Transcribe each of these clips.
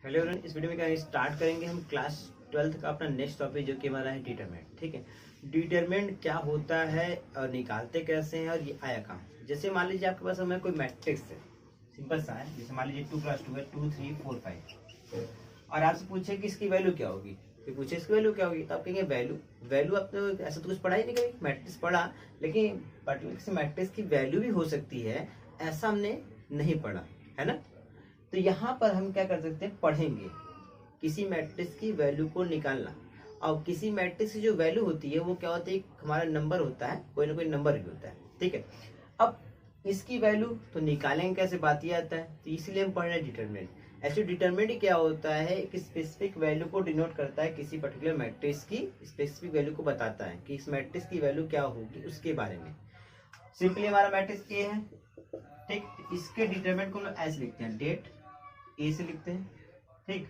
Hello everyone, इस video में क्या स्टार्ट करेंगे हम क्लास 12th का अपना नेक्स्ट टॉपिक जो कि हमारा है डिटरमिनेंट। ठीक है, डिटरमिनेंट क्या होता है और निकालते कैसे हैं और ये आया कहाँ। जैसे मान लीजिए आपके पास हमें कोई मैट्रिक्स है, सिंपल सा है। जैसे मान लीजिए 2+2 है, 2 3 4 5 और आपसे पूछे कि इसकी वैल्यू क्या होगी, फिर पूछे इसकी वैल्यू क्या होगी, तो आप कहेंगे वैल्यू। वैल्यू आपने ऐसा तो कुछ पढ़ा ही नहीं, कभी मैट्रिक्स पढ़ा, लेकिन पर्टिकुलर किसी मैट्रिक्स की वैल्यू भी हो सकती है ऐसा हमने नहीं पढ़ा है ना। तो यहाँ पर हम क्या कर सकते हैं, पढ़ेंगे किसी मैट्रिक्स की वैल्यू को निकालना। और किसी मैट्रिक्स की जो वैल्यू होती है वो क्या होती है, हमारा नंबर होता है, कोई ना कोई नंबर भी होता है। ठीक है, अब इसकी वैल्यू तो निकालेंगे कैसे, बात ही आता है। तो इसलिए हम पढ़ रहे हैं डिटरमिनेंट। ऐसे डिटरमिनेंट क्या होता है, एक स्पेसिफिक वैल्यू को डिनोट करता है, किसी पर्टिकुलर मैट्रिक्स की स्पेसिफिक वैल्यू को बताता है कि इस मैट्रिक्स की वैल्यू क्या होगी उसके बारे में। सिंपली हमारा मैट्रिक्स ए है, ठीक, इसके डिटरमिनेंट को हम ऐसे लिखते हैं, डेट ए से लिखते हैं, ठीक,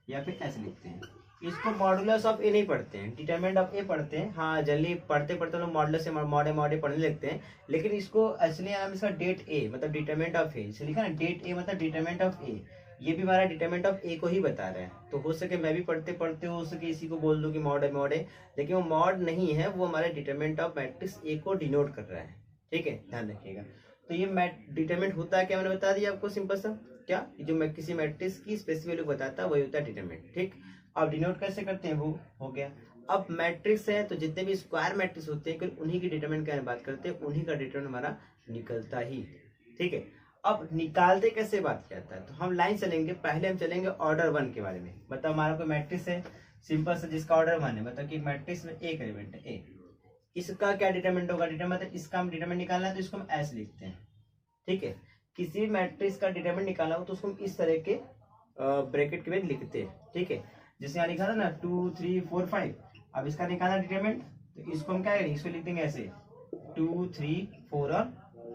या फिर ऐसे लिखते हैं। इसको मॉडुलस ऑफ ए नहीं पढ़ते हैं, डिटरमिनेंट ऑफ ए पढ़ते हैं। हाँ, जल्दी पढ़ते पढ़ते लोग मॉडुलस से मॉडे पढ़ने लगते हैं, लेकिन इसको असली नाम इसका डेट ए मतलब डिटरमिनेंट ऑफ ए, इसलिए लिखा ना डेट ए मतलब डिटरमिनेंट ऑफ ए। ये भी हमारा डिटरमिनेंट ऑफ ए को ही बता रहा है। तो हो सके मैं भी पढ़ते पढ़ते हो सके इसी को बोल दूं कि मॉड है, लेकिन वो मॉड नहीं है, वो हमारे डिटरमिनेंट ऑफ मैट्रिक्स ए को डिनोट कर रहा है। ठीक है, ध्यान रखिएगा। तो ये डिटरमिनेंट होता है क्या, मैंने बता दिया आपको सिंपल सा। क्या, जो मैं किसी मैट्रिक्स की स्पेसिफिक वैल्यू बताता है वही होता है डिटरमिनेंट। ठीक, अब डिनोट कैसे करते हैं वो हो गया। अब मैट्रिक्स है तो जितने भी स्क्वायर मैट्रिक्स होते हैं उन्हीं की डिटरमिनेंट की बात करते हैं, उन्हीं का डिटरमिनेंट हमारा निकलता ही। ठीक है, अब निकालते कैसे बात करता है, तो हम लाइन चलेंगे। पहले हम चलेंगे ऑर्डर 1 के बारे में। मतलब हमारा कोई मैट्रिक्स है सिंपल सा जिसका ऑर्डर 1 है, मतलब कि मैट्रिक्स में एक एलिमेंट है ए, इसका क्या डिटरमिनेंट होगा, डिटरमिनेंट मतलब इसका हम डिटरमिनेंट निकालना है तो इसको हम ऐसे लिखते हैं। ठीक है, किसी भी मैट्रिक्स का डिटरमिनेंट निकालना हो तो उसको हम इस तरह के ब्रैकेट के में लिखते हैं। ठीक है, जैसे यहाँ लिखा था ना 2 3 4 5। अब इसका निकालना डिटरमिनेंट तो इसको हम क्या करेंगे, इसको लिख देंगे ऐसे 2 3 4 और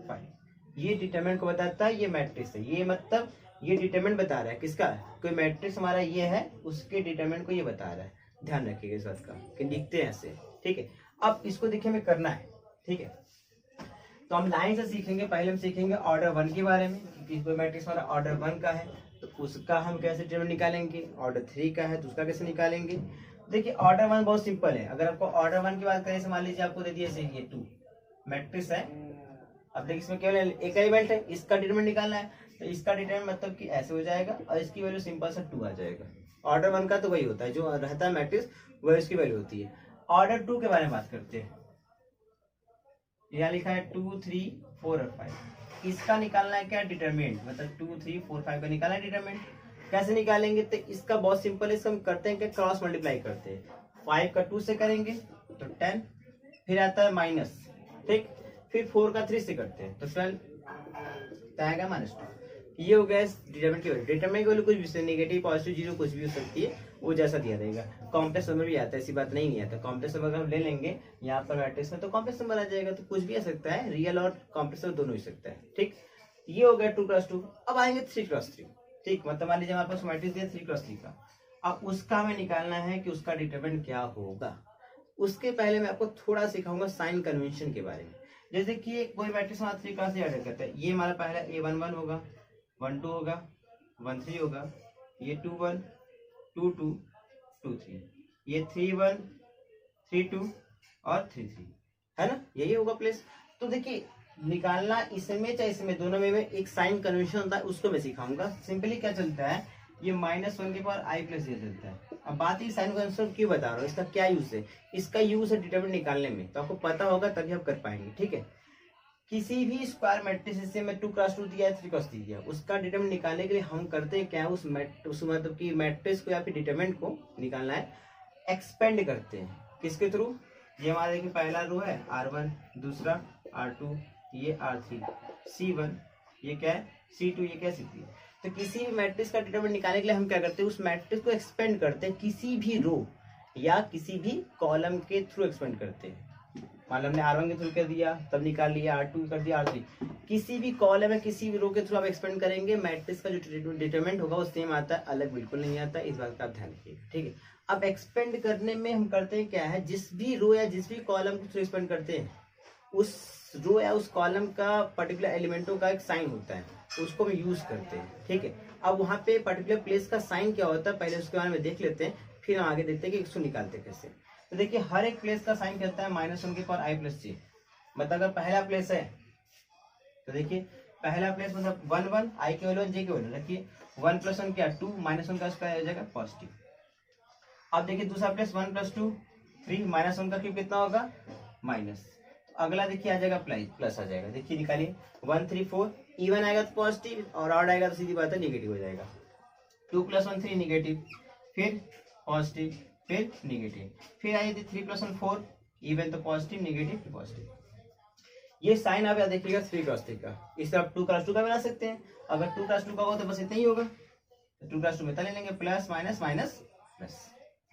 5। ये डिटरमिनेंट को बताता है, ये मैट्रिक्स है। ये मतलब ये डिटरमिनेंट बता रहा है किसका, कोई मैट्रिक्स हमारा ये है उसके डिटरमिनेंट को ये बता रहा है। ध्यान रखिएगा इस बात का कि लिखते हैं ऐसे। ठीक है, अब इसको देखिए हमें करना है। ठीक है, तो हम लाइन से सीखेंगे। पहले हम सीखेंगे ऑर्डर 1 के बारे में, क्योंकि कोई मैट्रिक्स हमारा ऑर्डर 1 का है तो उसका हम कैसे डिटरमिनेंट निकालेंगे। ऑर्डर 3 का है तो उसका कैसे निकालेंगे। देखिए ऑर्डर 1 बहुत सिंपल है। अगर आपको ऑर्डर 1 की बात करें, मान लीजिए आपको दे दिया ये 2 मैट्रिक्स है। अब देखिए इसमें केवल एक एलिमेंट है, इसका डिटरमिनेंट निकालना है तो इसका डिटरमिनेंट मतलब कि ऐसे हो जाएगा और इसकी वैल्यू सिंपल सा 2 आ जाएगा। ऑर्डर 1 का तो वही होता है, जो रहता है मैट्रिक्स वह इसकी वैल्यू होती है। ऑर्डर 2 के बारे में बात करते हैं। यहाँ लिखा है 2 3 4 और 5। इसका निकालना है क्या, डिटरमिनेंट, मतलब 2 3 4 5 का निकालना है डिटरमिनेंट। कैसे निकालेंगे, तो इसका बहुत सिंपल है। इसका हम करते हैं क्या, क्रॉस मल्टीप्लाई करते हैं। 5 का 2 से करेंगे तो 10, फिर आता है माइनस, ठीक, फिर 4 का 3 से करते हैं तो 12, तो आएगा -2। ये हो गया डिटरमिनेंट की वैल्यू। डिटरमिनेंट की वैल्यू कुछ भी, नेगेटिव पॉजिटिव जीरो कुछ भी हो सकती है, वो जैसा दिया रहेगा। कॉम्प्लेक्स नंबर भी आता है, ऐसी बात नहीं आता। कॉम्प्लेक्स नंबर हम ले लेंगे यहाँ पर मैट्रिक्स में तो कॉम्प्लेक्स नंबर आ जाएगा, तो कुछ भी आ सकता है, रियल और कॉम्प्लेक्स नंबर दोनों हो सकता है। ठीक, ये हो गया 2+2। अब आएंगे 3+3। ठीक, मतलब मान लीजिए हमारे पास मैट्रिक्स दिया 3+3 का। अब उसका हमें निकालना है कि उसका डिटरमिनेंट क्या होगा। उसके पहले मैं आपको थोड़ा सिखाऊंगा साइन कन्वेंशन के बारे में। जैसे कि कोई मैट्रिक्स हमारा 3 से ऑर्डर करता है, ये हमारा पहला A11 होगा, 1 2 होगा, 1 3 होगा, ये 2 1 2 2 2 3, ये 3 1 3 2 और 3 3, है ना, यही होगा प्लेस। तो देखिए निकालना इसमें चाहे इसमें दोनों में एक साइन कन्वेंशन होता है, उसको मैं सिखाऊंगा। सिंपली क्या चलता है, ये -1 के पावर i प्लस ये चलता है। अब बात ही साइन कन्वेंशन क्यों बता रहा हूँ, इसका क्या यूज है। इसका यूज है डिटरमिनेंट निकालने में, तो आपको पता होगा तभी आप कर पाएंगे। ठीक है, किसी भी स्क्वायर मैट्रिक्स से मैं 2+2 दिया है 3+3 दिया, उसका डिटरमिनेंट निकालने के लिए हम करते हैं क्या, उस मतलब कि मैट्रिक्स को या फिर डिटरमिनेंट को निकालना है, एक्सपेंड करते हैं। किसके थ्रू, ये हमारा देखिए पहला रो है R1, दूसरा R2, ये R3, C1, ये क्या है C2, ये क्या है C3। तो किसी भी मैट्रिक्स का डिटरमिनेंट निकालने के लिए हम क्या करते हैं, उस मैट्रिक्स को एक्सपेंड करते हैं, किसी भी रो या किसी भी कॉलम के थ्रू एक्सपेंड करते हैं। मान लो हमने R1 के थ्रू कर दिया तब निकाल लिया, R2 कर दिया, R3, किसी भी कॉलम है किसी भी रो के थ्रू आप एक्सपेंड करेंगे, मैट्रिक्स का जो डिटरमिनेंट होगा वो सेम आता है, अलग बिल्कुल नहीं आता। इस बात का आप ध्यान रखिएगा। ठीक है, अब एक्सपेंड करने में हम करते हैं क्या है, जिस भी रो या जिस भी कॉलम के थ्रू एक्सपेंड करते हैं उस रो या उस कॉलम का पर्टिकुलर एलिमेंटों का एक साइन होता है, उसको हम यूज करते हैं। ठीक है, अब वहां पे पर्टिकुलर प्लेस का साइन क्या होता है पहले उसके बारे में देख लेते हैं, फिर हम आगे देखते हैं कि इसको निकालते कैसे। तो देखिए हर एक प्लेस का साइन कहता है -1 की पावर i+j। मतलब अगर पहला प्लेस है तो देखिए पहला प्लेस मतलब 1 1, i के वैल्यू j के वैल्यू रखिए, 1 + 1 क्या 2, -1 का स्क्वायर आ जाएगा पॉजिटिव। अब देखिए दूसरा प्लेस 1 + 2 3, -1 का क्यूब कितना होगा माइनस। अगला देखिए आ जाएगा प्लस आ जाएगा। देखिए निकालिए 1 3 4, इवन आएगा तो पॉजिटिव और ऑड आएगा तो सीधी बात है निगेटिव हो जाएगा। 2 + 1 3 निगेटिव, फिर पॉजिटिव, फिर निगेटिव, फिर आइए 3 + 1 4, इवन तो पॉजिटिव निगेटिव पॉजिटिव। ये साइन आप याद देखिएगा 3 × 3 का, इस तरफ 2 × 2 का बना सकते हैं। अगर 2 × 2 का होगा तो बस इतना ही होगा, 2 × 2 में ले लेंगे प्लस माइनस माइनस प्लस।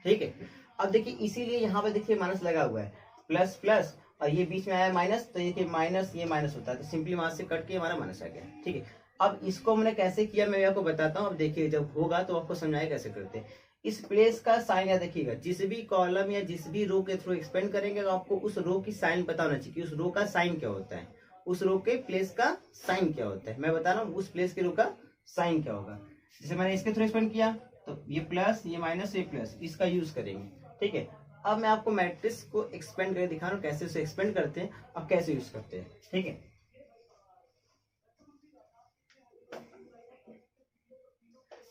ठीक है, अब देखिए इसीलिए यहाँ पे देखिए माइनस लगा हुआ है, प्लस प्लस और ये बीच में आया माइनस, तो ये माइनस ये माइनस होता है तो सिंपली वहां से कट के हमारा माइनस आ गया। ठीक है, अब इसको हमने कैसे किया मैं आपको बताता हूँ। अब देखिए जब होगा तो आपको समझाया कैसे करते हैं। इस प्लेस का साइन या देखिएगा जिस भी कॉलम या जिस भी रो के थ्रू एक्सपेंड करेंगे तो आपको उस रो की साइन पता होना चाहिए कि उस रो का साइन क्या होता है, उस रो के प्लेस का साइन क्या होता है। मैं बता रहा हूँ उस प्लेस के रो का साइन क्या होगा। जैसे मैंने इसके थ्रू एक्सपेंड किया तो ये प्लस ये माइनस ये प्लस, इसका यूज करेंगे। ठीक है, अब मैं आपको मैट्रिक्स को एक्सपेंड करके दिखा रहा हूँ कैसे उसे एक्सपेंड करते हैं और कैसे यूज करते हैं। ठीक है,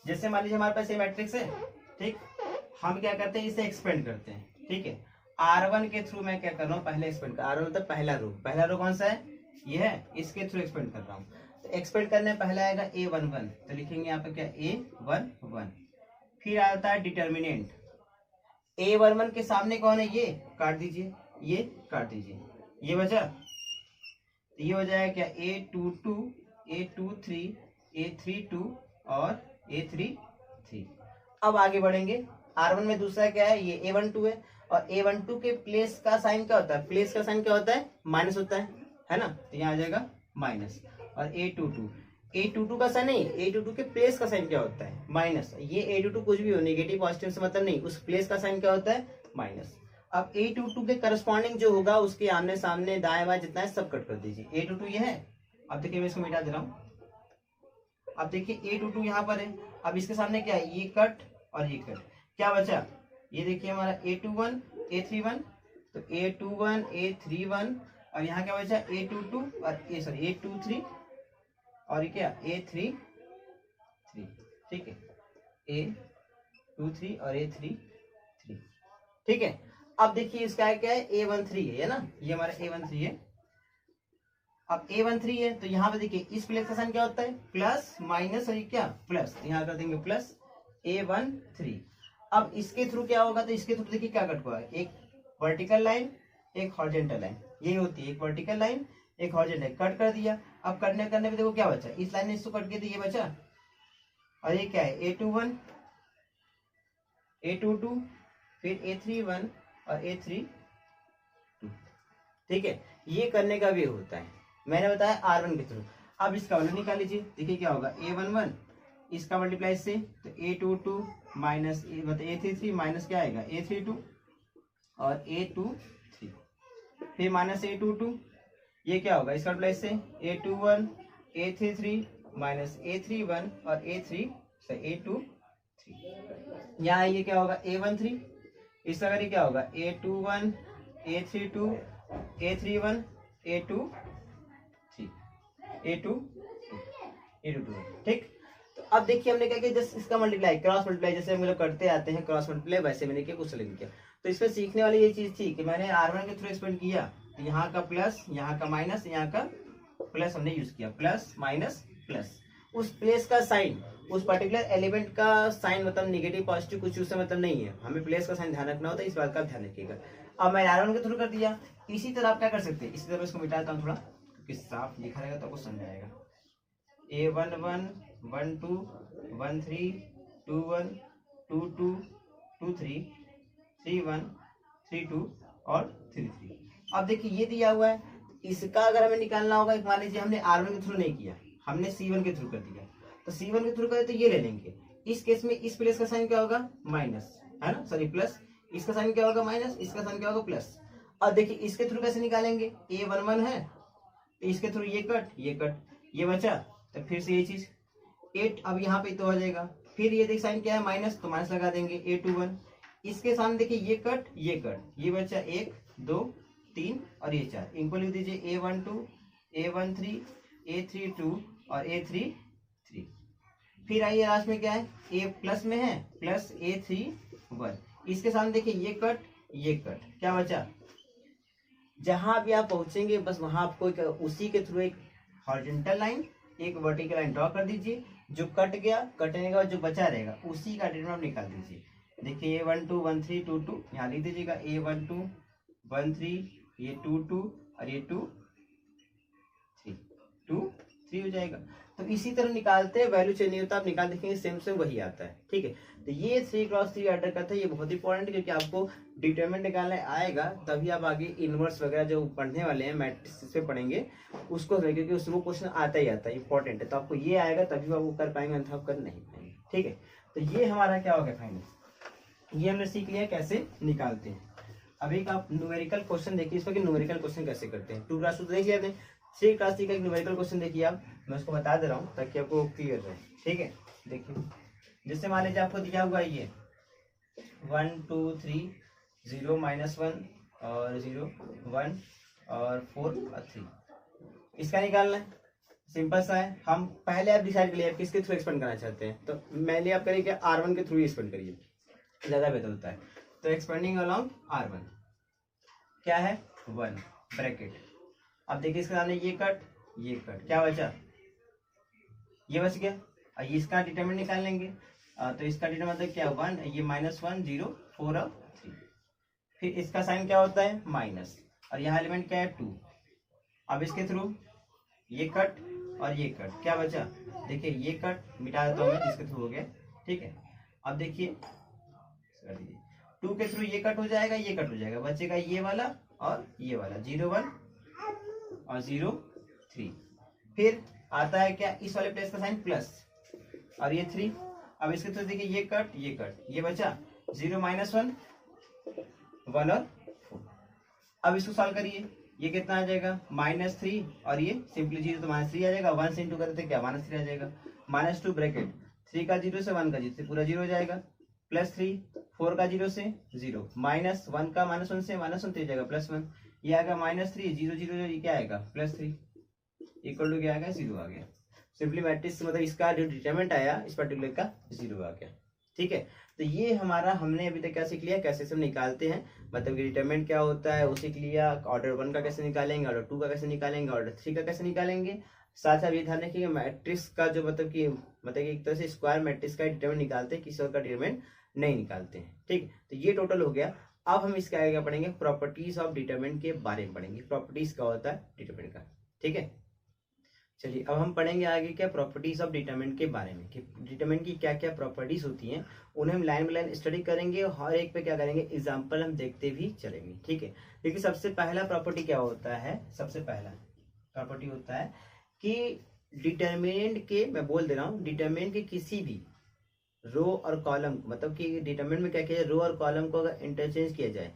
जैसे मान लीजिए हमारे पास ये मैट्रिक्स है, ठीक, हम क्या करते हैं इसे एक्सपेंड करते हैं। ठीक है, R1 के थ्रू मैं क्या कर रहा हूँ पहले एक्सपेंड कर, R1 मतलब पहला रो कौन सा है ये है, इसके थ्रू एक्सपेंड कर रहा हूँ। तो एक्सपेंड करने पहला आएगा A11, तो लिखेंगे यहाँ पे क्या A11। फिर आता है डिटर्मिनेंट, A11 के सामने कौन है ये काट दीजिए, ये काट दीजिए, ये बचा, तो ये हो जाएगा क्या A22 A23 A32 और A33। अब आगे बढ़ेंगे, R1 में दूसरा क्या है ये A12 है और A12 के प्लेस का साइन क्या होता है, प्लेस का साइन क्या होता है माइनस होता है ना, तो यहाँ आ जाएगा माइनस। और A22 का साइन नहीं, A22 के प्लेस का साइन क्या होता है माइनस। ये A22 कुछ भी हो नेगेटिव पॉजिटिव से मतलब नहीं, उस प्लेस का साइन क्या होता है माइनस। अब A22 के करस्पॉन्डिंग जो होगा उसके आमने सामने दाएं बाएं जितना है सब कट कर दीजिए। A22 ये है, अब देखिए मैं इसको मिटा दे रहा हूँ। अब देखिए A22 यहाँ पर है, अब इसके सामने क्या है ये कट और ये कट, क्या बचा ये देखिए हमारा A21 A31, तो A21 A31 और यहाँ क्या बचा A22 और A23 और ये क्या A33। ठीक है, A23 और A33। ठीक है, अब देखिए इसका क्या है A13 है ना, ये हमारा A13 है। अब A13 है तो यहाँ पे देखिए इस प्लेस का साइन क्या होता है प्लस माइनस और ये क्या प्लस, तो यहाँ कर देंगे प्लस A13। अब इसके थ्रू क्या होगा, तो इसके थ्रू देखिए क्या कट हुआ है, एक वर्टिकल लाइन एक हॉरिजॉन्टल लाइन, यही होती है एक वर्टिकल लाइन एक हॉरिजॉन्टल, कट कर दिया। अब करने पे देखो क्या बचा, इस लाइन ने इसको कट किया तो ये बचा, और ये क्या है A21 A22 फिर A31 और A32। ठीक है, ये करने का भी होता है, मैंने बताया R1 के थ्रू। अब इसका वैल्यू निकाल लीजिए, देखिए क्या होगा A11 इसका मल्टीप्लाई से तो A22 माइनस मतलब A33 माइनस क्या आएगा A32 और A23, फिर माइनस A22, ये क्या होगा इसका मल्टीप्लाई से A21 A33 माइनस A31 और A23। यहाँ ये क्या होगा A13, इसका अगर ये क्या होगा A21 A32 A31 A22। ठीक, तो अब देखिए हमने क्या किया, जस्ट इसका मल्टीप्लाई क्रॉस मल्टीप्लाई जैसे हम लोग करते आते हैं क्रॉस मल्टीप्लाई, वैसे मैंने किया कुछ अलग किया। तो इसमें सीखने वाली ये चीज थी कि मैंने R1 के थ्रू एक्सपेंड किया, तो यहाँ का प्लस यहाँ का माइनस यहाँ का प्लस हमने यूज किया, प्लस माइनस प्लस। उस प्लेस का साइन उस पर्टिकुलर एलिमेंट का साइन मतलब नेगेटिव पॉजिटिव कुछ उससे मतलब नहीं है, हमें प्लेस का साइन ध्यान रखना होता है, इस बात का ध्यान रखिएगा। अब मैं R1 के थ्रू कर दिया, इसी तरह आप क्या कर सकते हैं, इसी तरह इसको मिटाता हूँ थोड़ा क्योंकि साफ लिखा रहेगा तो आपको समझ आएगा। A11 12 13 21 22 23 31 32 और 33। अब देखिए ये दिया हुआ है, इसका अगर हमें निकालना होगा, मान लीजिए हमने R1 के थ्रू नहीं किया, हमने C1 के थ्रू कर दिया, तो C1 के थ्रू करें तो ये ले लेंगे। इस केस में इस प्लेस का साइन क्या होगा माइनस है ना, सॉरी प्लस, इसका साइन क्या होगा माइनस, इसका साइन क्या होगा प्लस। और देखिए इसके थ्रू कैसे निकालेंगे, A11 है, इसके थ्रू ये कट, ये बचा, तो फिर से ये चीज 8 अब यहाँ पे तो आ जाएगा। फिर ये देख साइन क्या है माइनस, तो माइनस लगा देंगे A21। इसके सामने देखिए ये कट, ये बचा 1 2 3 और ये 4, इनको लिख दीजिए A12 A13 A32 और A33। फिर आइए लास्ट में क्या है, A प्लस में है प्लस A31। इसके सामने देखिए ये कट, क्या बचा, जहां भी आप पहुंचेंगे बस वहां आपको उसी के थ्रू एक हॉरिजॉन्टल लाइन एक वर्टिकल लाइन ड्रॉ कर दीजिए। जो कट गया, कटने के बाद जो बचा रहेगा उसी का डिटरमिनेंट आप निकाल दीजिए। देखिए A12 13 22 यहाँ लिख दीजिएगा, A12 13 ये 22 और ये 2 3 हो जाएगा। तो इसी तरह निकालते हैं, वैल्यू चेंज नहीं होता, आप निकाल देखेंगे सेम सेम वही आता है। ठीक है, तो ये 3x3 ऑर्डर करता है, ये बहुत इंपॉर्टेंट है क्योंकि आपको डिटरमिनेंट निकालने आएगा तभी आप आगे इनवर्स वगैरह जो पढ़ने वाले हैं मैट्रिक्स पे पढ़ेंगे उसको, क्योंकि उसमें क्वेश्चन आता ही आता है, इंपॉर्टेंट है। तो आपको ये आएगा तभी आप वो कर पाएंगे, अन्यथा आप कर नहीं पाएंगे। ठीक है, तो ये हमारा क्या हो गया फाइनल, ये हमने सीख लिया कैसे निकालते हैं। अब एक आप न्यूमेरिकल क्वेश्चन देखिए, इसमें न्यूमेरिकल क्वेश्चन कैसे करते हैं। 2x2 देख लिया आपने, 3x3 का एक न्यूमेरिकल क्वेश्चन देखिए आप, मैं उसको बता दे रहा हूँ ताकि आपको क्लियर रहे। ठीक है, देखिए जैसे मान लीजिए आपको दिया हुआ ये 1 2 3 0 -1 और 0 1 और 4 और 3, इसका निकालना है। सिंपल सा है, हम पहले आप डिसाइड करिए आप किसके थ्रू एक्सपेंड करना चाहते हैं। तो मैंने आप करिए कि R1 के थ्रू एक्सपेंड करिए, ज्यादा बेहतर होता है। तो एक्सपेंडिंग अलोंग R1 क्या है 1 ब्रैकेट। अब देखिए इसके सामने ये कट, क्या बचा, ये बच गया। और इसका डिटरमिनेंट निकाल लेंगे, तो इसका डिटरमिनेंट मतलब क्या 1, ये -1 0 4 और 3। फिर इसका साइन क्या होता है माइनस, और यहाँ एलिमेंट क्या है 2। अब इसके थ्रू ये कट और ये कट, क्या बचा, देखिए ये कट मिटा देता हूँ मैं जिसके थ्रू हो गया। ठीक है, अब देखिए 2 के थ्रू ये कट हो जाएगा, ये कट हो जाएगा, बचेगा ये वाला और ये वाला 0 1 और 0 3। फिर आता है क्या, इस वाले प्लेस का साइन प्लस और ये 3। अब इसके थ्रू देखिए ये कट, ये बचा 0 -1 1 और 4। अब इसको सॉल्व करिए, ये कितना आ जाएगा -3 और ये सिंपली 0 तो -3 आ जाएगा। 1 से इंटू करते क्या -3 आ जाएगा, -2 ब्रैकेट 3 का 0 से 1 का 0 से पूरा 0 हो जाएगा, +3 4 का 0 से 0 -1 का -1 से -1 तो जाएगा +1। ये आएगा -3 0 0 ये क्या आएगा +3 इक्वल टू क्या आएगा 0 आ गया। सिंपली मैट्रिक्स मतलब इसका जो डिटरमिनेंट आया इस पर्टिकुलर का 0 आ गया। ठीक है, तो ये हमारा हमने अभी तक क्या सीख लिया, कैसे सब निकालते हैं, मतलब कि डिटरमिनेंट क्या होता है वो सीख लिया। ऑर्डर 1 का कैसे निकालेंगे, ऑर्डर 2 का कैसे निकालेंगे, ऑर्डर 3 का कैसे निकालेंगे। साथ साथ ये ध्यान रखिएगा मैट्रिक्स का जो मतलब कि एक तरह से स्क्वायर मैट्रिक्स का डिटरमिनेंट निकालते हैं, किसी और का डिटरमिनेंट नहीं निकालते हैं। ठीक, तो ये टोटल हो गया। अब हम इसके आगे पढ़ेंगे प्रॉपर्टीज ऑफ डिटरमिनेंट के बारे में पढ़ेंगे, प्रॉपर्टीज क्या होता है डिटरमिनेंट का। ठीक है, चलिए अब हम पढ़ेंगे आगे क्या प्रॉपर्टीज ऑफ डिटरमिनेंट के बारे में, कि डिटरमिनेंट की क्या क्या प्रॉपर्टीज होती हैं, उन्हें हम लाइन बाय लाइन स्टडी करेंगे और हर एक पे क्या करेंगे एग्जांपल हम देखते भी चलेंगे। ठीक है, देखिए सबसे पहला प्रॉपर्टी क्या होता है, सबसे पहला प्रॉपर्टी होता है कि डिटरमिनेंट के, मैं बोल दे रहा हूँ, डिटरमिनेंट के किसी भी रो और कॉलम, मतलब कि डिटरमिनेंट में क्या किया जाए, रो और कॉलम को अगर इंटरचेंज किया जाए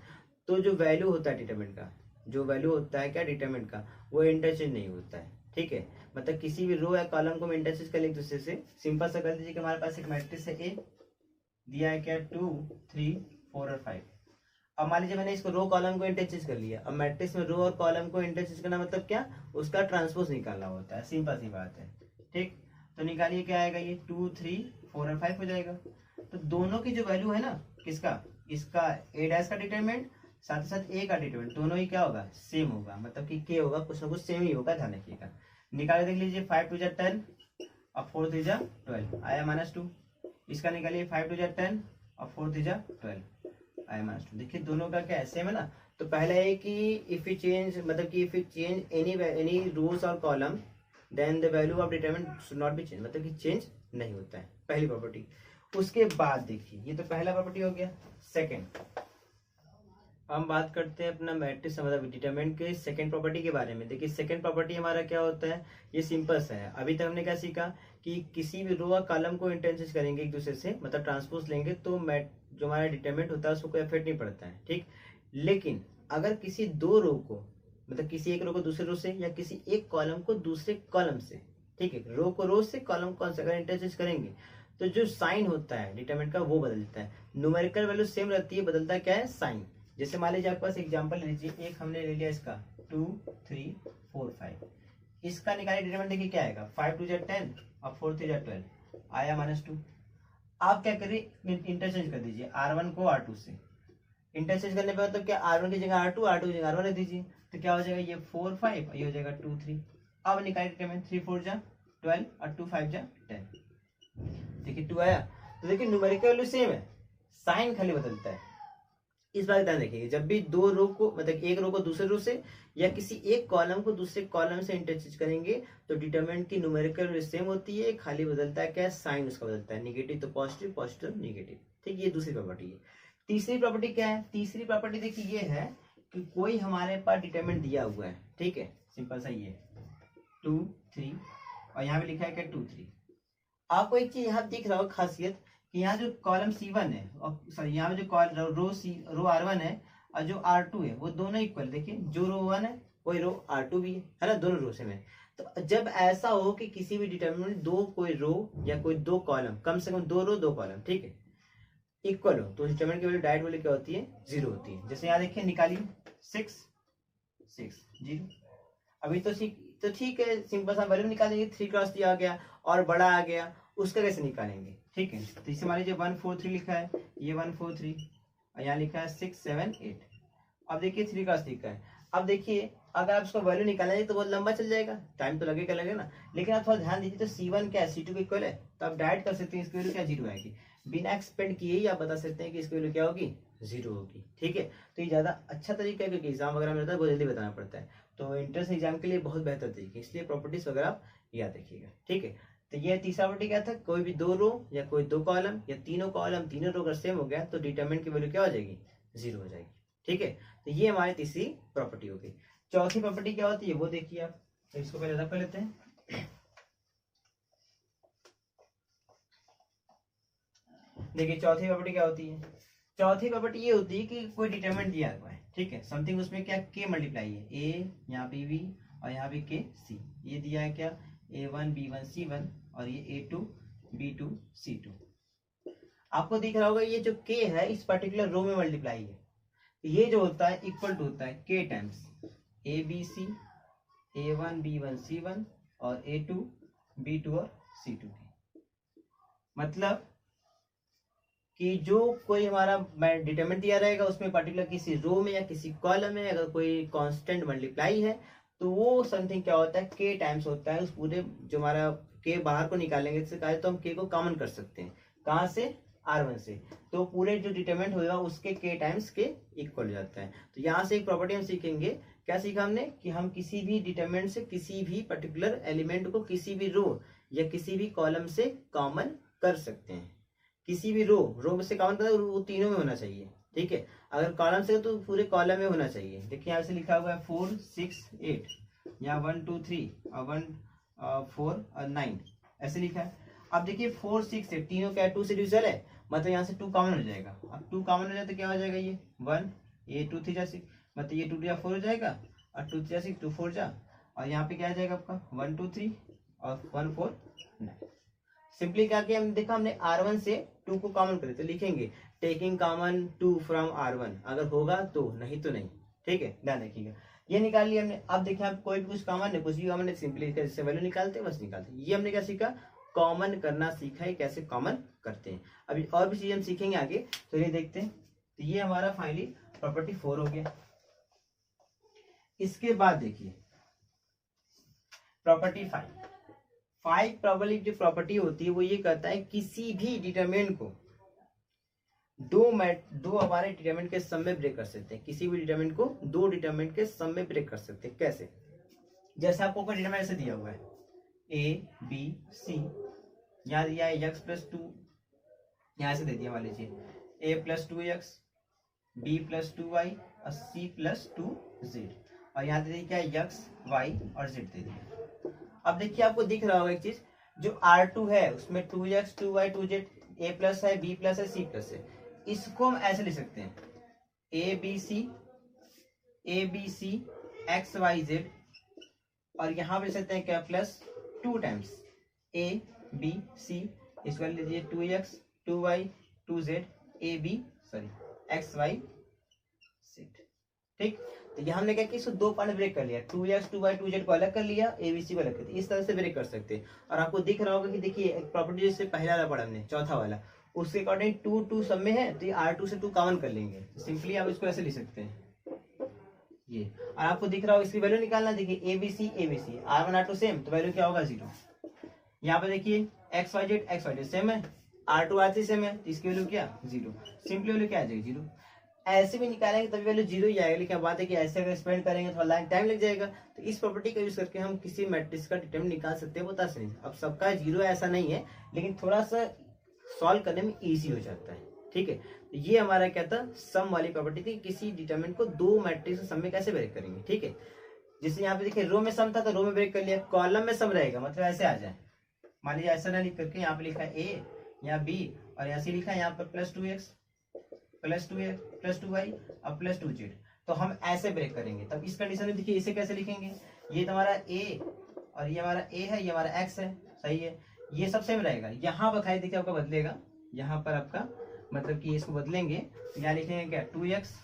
तो जो वैल्यू होता है डिटरमिनेंट का, जो वैल्यू होता है क्या डिटरमिनेंट का, वो इंटरचेंज नहीं होता है। ठीक है, मतलब किसी भी रो या कॉलम को हम इंटरचेंज कर ले एक दूसरे से। सिंपल सा कर दीजिए कि हमारे पास एक मैट्रिक्स है ए, दिया है क्या 2 3 4 और 5। अब मान लीजिए मैंने इसको रो कॉलम को इंटरचेंज कर लिया। अब मैट्रिक्स में रो और कॉलम को इंटरचेंज करना मतलब क्या, उसका ट्रांसपोज निकालना होता है, सिंपल सी बात है। ठीक, तो निकालिए क्या आएगा, ये 2 3 4 और 5 हो जाएगा। तो दोनों की जो वैल्यू है ना, किसका, इसका ए डैश का डिटरमिनेंट साथ ही साथ ए का डिटरमिनेंट, दोनों ही क्या होगा सेम होगा, मतलब कि के होगा कुछ ना कुछ सेम ही होगा, ध्यान रखिएगा। निकाल देख लीजिए 5 2 10 और 4 3 12 आया -2। इसका निकालिए 5 2 10 और 4 3 12 आया -2। देखिए दोनों का क्या है सेम है ना। तो पहला है कि इफ यू चेंज, मतलब कि if you change any rows और column then the value of determinant should not be change, मतलब कि चेंज नहीं होता है, पहली प्रॉपर्टी। उसके बाद देखिए ये तो पहला प्रॉपर्टी हो गया। सेकंड हम बात करते हैं अपना मैट्रिक्स मतलब डिटरमिनेंट के सेकंड प्रॉपर्टी के बारे में। देखिए सेकंड प्रॉपर्टी हमारा क्या होता है, ये सिंपल सा है। अभी तक हमने क्या सीखा कि किसी भी रो और कॉलम को इंटरचेंज करेंगे एक दूसरे से, मतलब ट्रांसपोज लेंगे तो जो हमारा डिटरमिनेंट होता है उसको कोई इफेक्ट नहीं पड़ता है। ठीक, लेकिन अगर किसी दो रो को, मतलब किसी एक रो को दूसरे रो से या किसी एक कॉलम को दूसरे कॉलम से, ठीक है, रो को रो से कॉलम कौन से अगर इंटरचेंज करेंगे तो जो साइन होता है डिटरमिनेंट का वो बदलता है। न्यूमेरिकल वैल्यू सेम रहती है, बदलता क्या है साइन। जैसे मान लीजिए आपके पास एग्जांपल ले लीजिए, एक हमने ले लिया इसका 2 3 4 5, इसका निकालिए डिटरमिनेंट, देखिए क्या आएगा 5 2 10 और 4 3 12 आया -2। आप क्या करिए इंटरचेंज कर दीजिए R1 को R2 से, इंटरचेंज करने पर तो क्या R1 की जगह R2 R2 की जगह R1 रख दीजिए, तो क्या हो जाएगा ये 4 5 और ये हो जाएगा 2 3। अब निकालिए डिटरमिनेंट, 3 4 जा 12 और 2 5 जा 10, देखिए 2 आया। तो देखिए न्यूमेरिकल वैल्यू सेम है, साइन खाली बदलता है। इस बात ध्यान रखिए, जब भी दो रो को, मतलब एक रो को दूसरे रो से या किसी एक कॉलम को दूसरे कॉलम से इंटरचेंज करेंगे तो डिटरमिनेंट की न्यूमेरिकल वैल्यू सेम होती है, खाली बदलता है क्या है साइन उसका बदलता है, निगेटिव तो पॉजिटिव, पॉजिटिव निगेटिव, ठीक। ये दूसरी प्रॉपर्टी है। तीसरी प्रॉपर्टी क्या है? तीसरी प्रॉपर्टी देखिए ये है कि कोई हमारे पास डिटरमिनेंट दिया हुआ है, ठीक है, सिंपल सा ये 2 3 और यहाँ पे लिखा है क्या 2 3। आपको एक चीज यहाँ दिख रहा हो खासियत कि यहाँ जो कॉलम C1 है और सॉरी यहाँ जो रो R1 है और जो R2 है वो दोनों इक्वल, देखिए जो रो 1 है वही रो R2 भी है ना, दोनों रो से में। तो जब ऐसा हो कि किसी भी डिटरमिनेंट दो कोई रो या कोई दो कॉलम, कम से कम दो रो दो कॉलम, ठीक है, इक्वल हो तो डिटरमिनेंट की वैल्यू डायरेक्ट वैल्यू क्या होती है 0 होती है। जैसे यहाँ देखिए निकालिए 6 6 0, अभी तो ठीक है, सिंपल सा वैल्यू निकालेंगे, 3 क्रॉस दिया आ गया और बड़ा आ गया, उसका कैसे निकालेंगे, ठीक है। तो इसे मान लीजिए 1 4 3 लिखा है, ये 1 4 3 और यहाँ लिखा है 6 7 8। अब देखिए 3 क्रॉस लिखा है, अब देखिए अगर आप उसका वैल्यू निकालेंगे तो बहुत लंबा चल जाएगा, टाइम तो लगेगा ना, लेकिन आप थोड़ा ध्यान दीजिए तो C1 क्या है C2 के इक्वल है, तो आप डायरेक्ट कर सकते हैं इसकी वैल्यू क्या 0 आएगी, बिना एक्सपेंड किए ही आप बता सकते हैं कि इसकी वैल्यू क्या होगी 0 होगी, ठीक है। तो ये ज्यादा अच्छा तरीका है क्योंकि एग्जाम वगैरह में रहता है बहुत जल्दी बताना पड़ता है, तो एंट्रेंस एग्जाम के लिए बहुत बेहतर तरीके, इसलिए प्रॉपर्टीज वगैरह आप याद रखिएगा, ठीक है। तो ये तीसरा प्रॉपर्टी क्या था, कोई भी दो रो या कोई दो कॉलम या तीनों कॉलम तीनों रो अगर सेम हो गया तो डिटरमिनेंट की वैल्यू क्या हो जाएगी 0 हो जाएगी, ठीक है। तो ये हमारी तीसरी प्रॉपर्टी हो गई। चौथी प्रॉपर्टी क्या होती है वो देखिए आप, तो इसको पहले रख लेते हैं। देखिए चौथी प्रॉपर्टी क्या होती है, चौथी प्रॉपर्टी ये होती है कि कोई डिटरमिनेंट दिया हुआ है, ठीक है, समथिंग, उसमें क्या k मल्टीप्लाई है, a यहाँ पे b और यहाँ पे k c, ये दिया है क्या a1 b1 c1 और ये a2 b2 c2। आपको दिख रहा होगा ये जो k है इस पर्टिकुलर रो में मल्टीप्लाई है, ये जो होता है इक्वल टू होता है k times a b c a1 b1 c1 और a2 b2 और c2 की। मतलब कि जो कोई हमारा डिटरमिनेंट दिया रहेगा उसमें पर्टिकुलर किसी रो में या किसी कॉलम में अगर कोई कांस्टेंट मल्टीप्लाई है तो वो समथिंग क्या होता है k टाइम्स होता है उस पूरे, जो हमारा k बाहर को निकालेंगे इससे कहा तो हम k को कॉमन कर सकते हैं, कहाँ से R1 से, तो पूरे जो डिटरमिनेंट होगा उसके k टाइम्स k इक्वल हो जाता है। तो यहाँ से एक प्रॉपर्टी हम सीखेंगे, क्या सीखा हमने कि हम किसी भी डिटरमिनेंट से किसी भी पर्टिकुलर एलिमेंट को किसी भी रो या किसी भी कॉलम से कॉमन कर सकते हैं, किसी भी रो से कॉमन कर वो तीनों में होना चाहिए, ठीक है, अगर कॉलम से तो पूरे कॉलम में होना चाहिए। देखिए यहाँ से लिखा हुआ है 4 6 8, यहाँ 1 2 3 और 1 4 और 9 ऐसे लिखा है। अब देखिए 4 6 8 तीनों क्या 2 से डिविजल है, मतलब यहाँ से 2 कॉमन हो जाएगा, अब 2 कॉमन हो जाए तो क्या हो जाएगा ये 1, ये 2 3 6, मतलब ये 2 4 हो जाएगा और 2 3 6 2 4 जा, और यहाँ पे क्या आ जाएगा आपका 1 2 3 और 1 4 9। सिंपली क्या किया हमने, देखा हमने R1 से 2 को कॉमन करे तो लिखेंगे टेकिंग कॉमन 2 फ्रॉम R1, अगर होगा तो, नहीं तो नहीं, ठीक है, ध्यान रखिएगा। ये निकाल लिया हमने। अब देखिए आप कोई भी कुछ कॉमन है, कुछ भी कॉमन है, सिंपली कैसे वैल्यू निकालते हैं बस निकालते हैं। ये हमने क्या सीखा, कॉमन करना सीखा है, कैसे कॉमन करते हैं। अभी और भी चीज हम सीखेंगे आगे, तो ये देखते हैं। तो ये हमारा फाइनली प्रॉपर्टी 4 हो गया। इसके बाद देखिए प्रॉपर्टी 5 प्रॉपर्टी जो प्रॉपर्टी होती है वो ये कहता है किसी भी डिटरमिनेंट को दो हमारे डिटरमिनेंट के सम में ब्रेक कर सकते हैं, किसी भी डिटरमिनेंट को दो डिटरमिनेंट के सम में ब्रेक कर सकते हैं। कैसे, जैसे आपको कोई डिटरमिनेंट ऐसे दिया हुआ है a b c, यहाँ दिया है x प्लस 2, यहाँ से दे दिया मान लीजिए a plus 2x b plus 2y और c प्लस 2z, और यहाँ दे दिया क्या है x y और z दे दिया। अब देखिए आपको दिख रहा होगा एक चीज, जो R2 है उसमें 2x 2y 2z, a plus है b प्लस है c प्लस है, इसको हम ऐसे लिख सकते हैं a b c a b c x y z, और यहाँ पे सकते हैं क्या plus 2 times a b c, इसको लीजिए 2x 2y 2z a b sorry x y z. ठीक, तो यहाँ हमने क्या कि इसको दो पार्ट में ब्रेक कर लिया, 2x 2y 2z को अलग कर लिया, ABC को अलग कर दिया, इस तरह से ब्रेक कर सकते हैं। और आपको दिख रहा होगा कि देखिए एक प्रॉपर्टी जैसे पहला वाला पढ़ा हमने, चौथा वाला, उसके अकॉर्डिंग 2 सब में है, तो ये R2 से 2 कॉमन कर लेंगे, सिंपली आप इसको ऐसे लिख सकते हैं ये। और आपको दिख रहा होगा इसकी वैल्यू निकालना, देखिए ABC R1 R2 सेम, तो वैल्यू क्या होगा 0। यहाँ पे देखिए XYZ सेम है, R2 R3 सेम है, तो इसकी वैल्यू क्या 0, सिंपली वैल्यू क्या आ जाएगी 0। ऐसे भी निकालेंगे तभी वैल्यू 0 ही आएगा, लेकिन बात है कि ऐसे अगर एक्सपेंड करेंगे तो टाइम लग जाएगा। तो इस प्रॉपर्टी का यूज करके हम किसी मैट्रिक्स का डिटरमिनेंट निकाल सकते हैं, बता सकते हैं। अब सबका 0 ऐसा नहीं है, लेकिन थोड़ा सा सॉल्व करने में इजी हो जाता है। ठीक है, तो ये हमारा क्या था, सम वाली प्रॉपर्टी थी, किसी डिटरमिनेंट को दो मैट्रिक्स के सम में कैसे ब्रेक करेंगे। ठीक है, जैसे यहाँ पे देखिए रो में सम था तो रो में ब्रेक कर लिया, कॉलम में सम रहेगा, मतलब ऐसे आ जाए, मान लीजिए ऐसा ना लिख करके यहाँ पे लिखा है a, यहाँ b, और ऐसे लिखा है यहाँ पर प्लस 2x प्लस 2y और प्लस 2z, तो हम ऐसे ब्रेक करेंगे। तब इस कंडीशन में देखिए इसे कैसे लिखेंगे, ये तुम्हारा a और ये हमारा a है, ये हमारा x है, सही है, ये सब सेम रहेगा। यहाँ पर खाली देखिए आपका बदलेगा, यहाँ पर आपका मतलब कि इसको बदलेंगे, तो यहाँ लिखेंगे क्या 2x